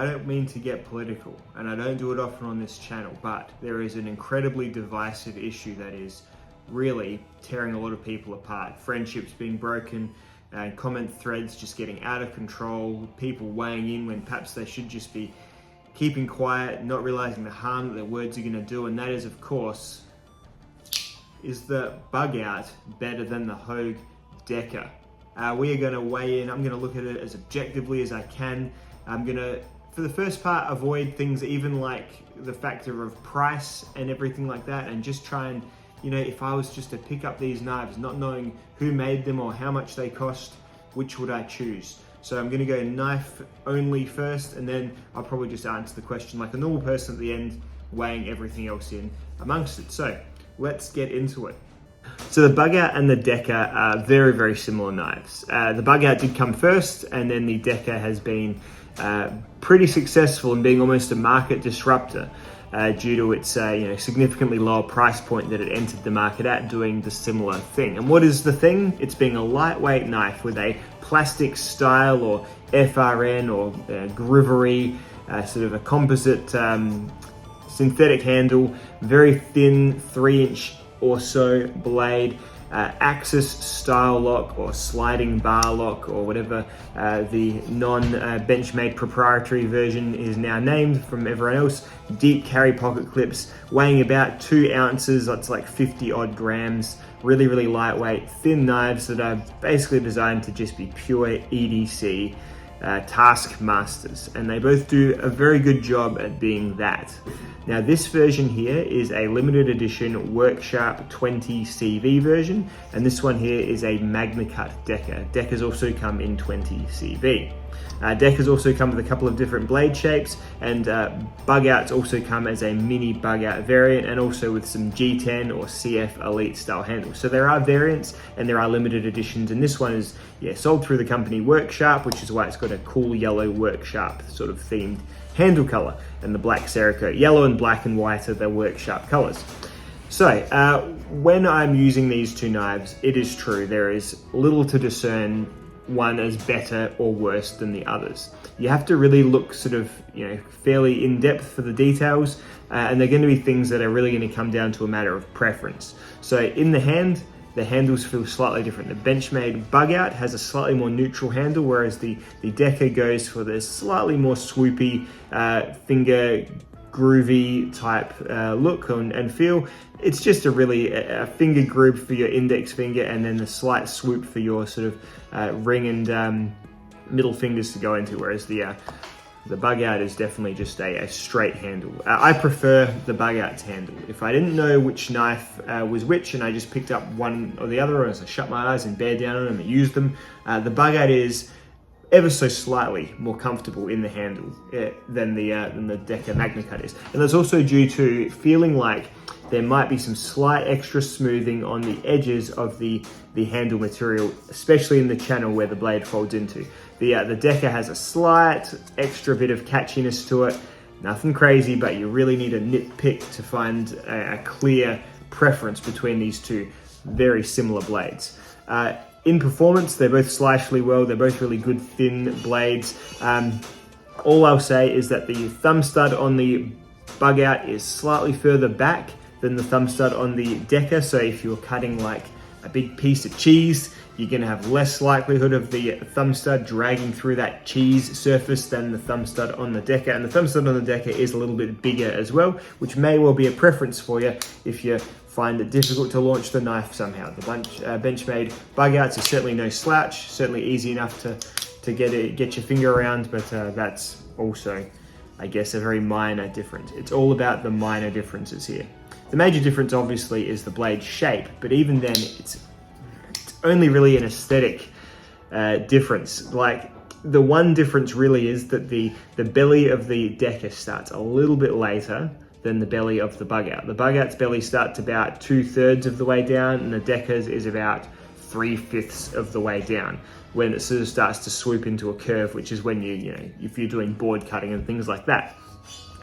I don't mean to get political, and I don't do it often on this channel, but there is an incredibly divisive issue that is really tearing a lot of people apart. Friendships being broken, and comment threads just getting out of control, people weighing in when perhaps they should just be keeping quiet, not realizing the harm that their words are going to do, and that is, of course, is the Bugout better than the Hogue Deka? We are going to weigh in. I'm going to look at it as objectively as I can. I'm going to, for the first part, avoid things even like the factor of price and everything like that, and just try and, you know, if I was just to pick up these knives, not knowing who made them or how much they cost, which would I choose? So I'm going to go knife only first, and then I'll probably just answer the question like a normal person at the end, weighing everything else in amongst it. So let's get into it. So the Bugout and the Deka are very, very similar knives. The Bugout did come first, and then the Deka has been pretty successful in being almost a market disruptor due to its significantly lower price point that it entered the market at, doing the similar thing. And what is the thing? It's being a lightweight knife with a plastic style or FRN or grivery, sort of a composite synthetic handle, very thin 3-inch or so blade, axis style lock or sliding bar lock or whatever the non-Benchmade proprietary version is now named from everyone else. Deep carry pocket clips, weighing about 2 ounces, that's like 50 odd grams. Really, really lightweight, thin knives that are basically designed to just be pure EDC taskmasters, and they both do a very good job at being that. Now this version here is a limited edition Workshop 20 CV version, and this one here is a Magna Cut Deka. Dekas also come in 20 CV. Dekas also come with a couple of different blade shapes, and Bugouts also come as a mini Bugout variant, and also with some G10 or CF Elite style handles. So there are variants and there are limited editions, and this one is sold through the company Workshop, which is why it's got a cool yellow Workshop sort of themed handle color, and the black Cerakote. Yellow and black and white are the Workshop colors. So when I'm using these two knives, it is true there is little to discern one as better or worse than the others. You have to really look sort of, fairly in depth for the details, and they're going to be things that are really going to come down to a matter of preference. So in the hand, the handles feel slightly different. The Benchmade Bugout has a slightly more neutral handle, whereas the Deka goes for the slightly more swoopy, finger groovy type look and feel. It's just a finger groove for your index finger, and then the slight swoop for your sort of ring and middle fingers to go into, whereas the Bugout is definitely just a straight handle. I prefer the Bugout's handle. If I didn't know which knife was which, and I just picked up one or the other, as I shut my eyes and bear down on them and use them, the Bugout is ever so slightly more comfortable in the handle than the Deka Magna Cut is. And that's also due to feeling like there might be some slight extra smoothing on the edges of the handle material, especially in the channel where the blade folds into. The Deka has a slight extra bit of catchiness to it. Nothing crazy, but you really need a nitpick to find a clear preference between these two very similar blades. In performance, they both slice really well. They're both really good thin blades. All I'll say is that the thumb stud on the Bugout is slightly further back than the thumb stud on the Deka. So if you're cutting like a big piece of cheese, you're gonna have less likelihood of the thumb stud dragging through that cheese surface than the thumb stud on the Deka. And the thumb stud on the Deka is a little bit bigger as well, which may well be a preference for you if you find it difficult to launch the knife somehow. The Benchmade Bugouts is certainly no slouch, certainly easy enough to get your finger around, but that's also, I guess, a very minor difference. It's all about the minor differences here. The major difference obviously is the blade shape, but even then it's only really an aesthetic difference. Like, the one difference really is that the belly of the Deka starts a little bit later than the belly of the Bugout. The Bugout's belly starts about 2/3 of the way down, and the Deka's is about 3/5 of the way down, when it sort of starts to swoop into a curve, which is when if you're doing board cutting and things like that,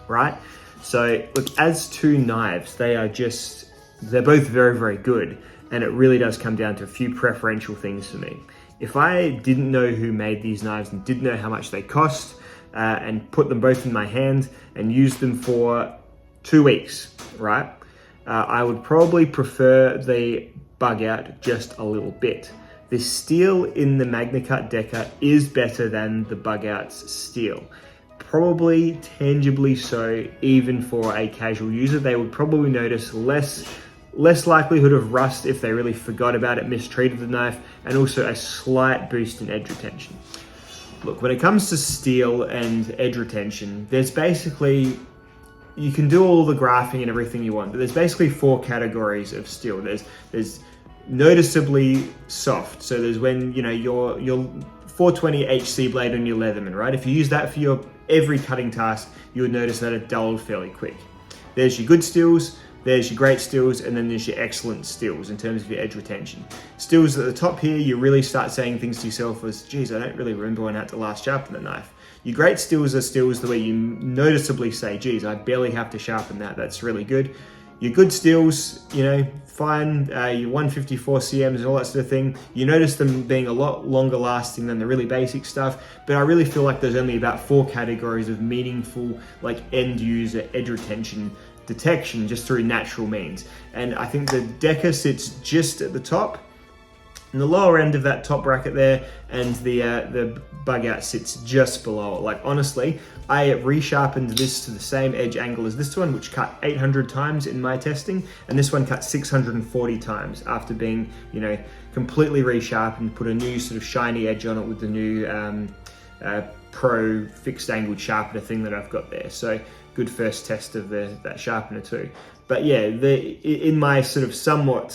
right? So look, as two knives, they're both very, very good, and it really does come down to a few preferential things for me. If I didn't know who made these knives and didn't know how much they cost, and put them both in my hand and used them for 2 weeks, right? I would probably prefer the Bugout just a little bit. The steel in the MagnaCut Deka is better than the Bugout's steel. Probably tangibly so, even for a casual user. They would probably notice less likelihood of rust if they really forgot about it, mistreated the knife, and also a slight boost in edge retention. Look, when it comes to steel and edge retention, there's basically, you can do all the graphing and everything you want, but there's basically 4 categories of steel. There's noticeably soft. So there's when, you know, your 420 HC blade on your Leatherman, right? If you use that for your every cutting task, you would notice that it dulled fairly quick. There's your good steels, there's your great steels, and then there's your excellent steels in terms of your edge retention. Steels at the top here, you really start saying things to yourself as, geez, I don't really remember when I had to last sharpen the knife. Your great steels are steels the way you noticeably say, geez, I barely have to sharpen that, that's really good. Your good steels, you know, fine, your 154 CMs and all that sort of thing, you notice them being a lot longer lasting than the really basic stuff, but I really feel like there's only about 4 categories of meaningful, like end user edge retention detection just through natural means. And I think the Deka sits just at the top, in the lower end of that top bracket there, and the Bugout sits just below it. Like honestly, I resharpened this to the same edge angle as this one, which cut 800 times in my testing, and this one cut 640 times after being, you know, completely resharpened, put a new sort of shiny edge on it with the new Pro fixed angled sharpener thing that I've got there. So good first test of that sharpener too. But yeah, in my sort of somewhat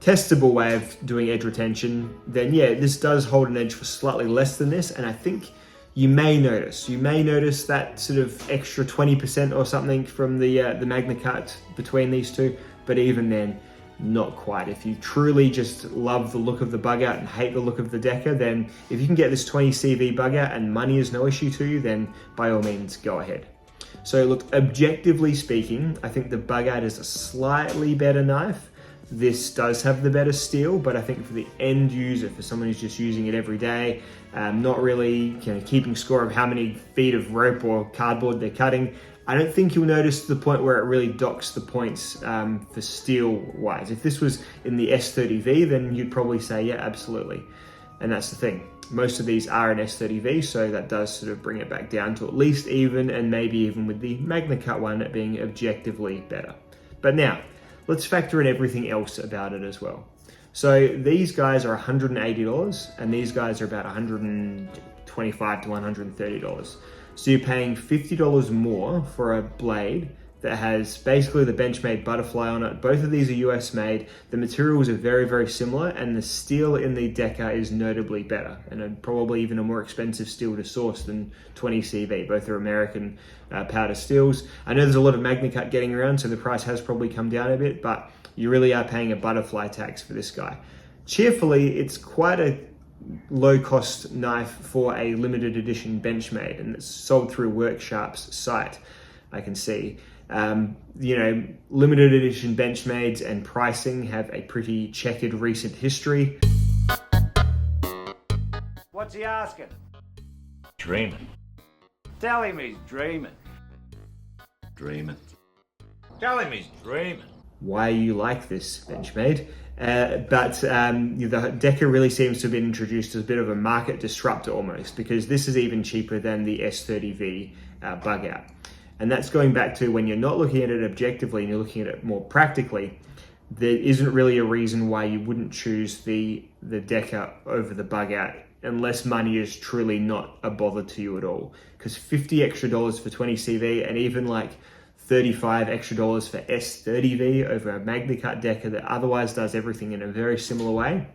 testable way of doing edge retention, then yeah, this does hold an edge for slightly less than this, and I think you may notice that sort of extra 20% or something from the MagnaCut between these two, but even then, not quite. If you truly just love the look of the Bugout and hate the look of the Deka, then if you can get this 20 CV Bugout and money is no issue to you, then by all means, go ahead. So look, objectively speaking, I think the Bugout is a slightly better knife. This does have the better steel, but I think for the end user, for someone who's just using it every day, not really keeping score of how many feet of rope or cardboard they're cutting, I don't think you'll notice to the point where it really docks the points for steel-wise. If this was in the S30V, then you'd probably say, yeah, absolutely. And that's the thing. Most of these are an S30V, so that does sort of bring it back down to at least even, and maybe even with the MagnaCut one, it being objectively better. But now, let's factor in everything else about it as well. So these guys are $180, and these guys are about $125 to $130. So you're paying $50 more for a blade that has basically the Benchmade butterfly on it. Both of these are US made. The materials are very, very similar, and the steel in the Deka is notably better, and probably even a more expensive steel to source than 20 CV. Both are American powder steels. I know there's a lot of MagnaCut getting around, so the price has probably come down a bit, but you really are paying a butterfly tax for this guy. Cheerfully, it's quite a low-cost knife for a limited edition Benchmade, and it's sold through Worksharp's site, I can see. You know, limited edition Benchmades and pricing have a pretty checkered recent history. What's he asking? Dreaming. Tell him he's dreaming. Dreaming. Tell him he's dreaming. Why you like this, Benchmade? But the Deka really seems to have been introduced as a bit of a market disruptor almost, because this is even cheaper than the S30V Bugout. And that's going back to when you're not looking at it objectively and you're looking at it more practically, there isn't really a reason why you wouldn't choose the Deka over the Bugout unless money is truly not a bother to you at all. Because $50 extra for 20 CV and even like $35 extra for S30V over a MagnaCut Deka that otherwise does everything in a very similar way,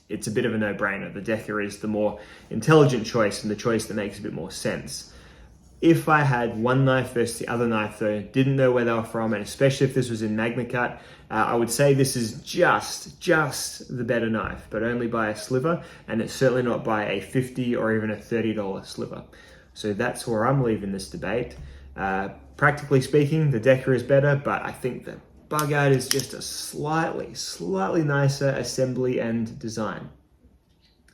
it's a bit of a no-brainer. The Deka is the more intelligent choice and the choice that makes a bit more sense. If I had one knife versus the other knife though, didn't know where they were from, and especially if this was in MagnaCut, I would say this is just the better knife, but only by a sliver, and it's certainly not by a $50 or even a $30 sliver. So that's where I'm leaving this debate. Practically speaking, the Deka is better, but I think the Bugout is just a slightly nicer assembly and design.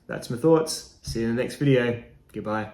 That's my thoughts. See you in the next video. Goodbye.